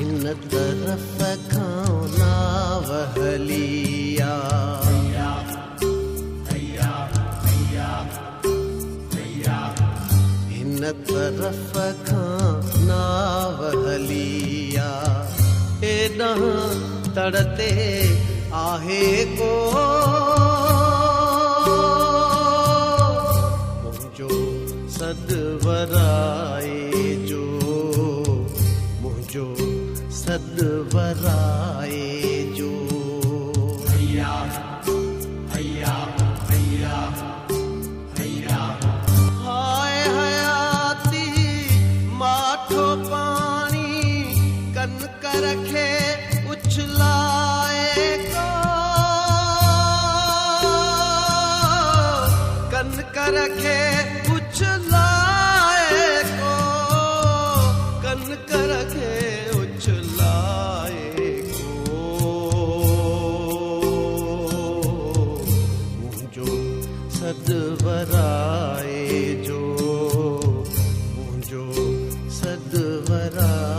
हिन तरफ़ खां नाव हलिया हिन तरफ़ खां नाव हलिया एॾां तड़ ते आहे को मुंहिंजो सदवराए जो मुंहिंजो सदवराए जो हैया हैया हैया हैया हाय हयाती माठो पाणी कनक रखे उछलाए को कनक रखे उछलाए को कनक रखे उछलाए को मुंहिंजो सदवराए जो मुंहिंजो सदवराए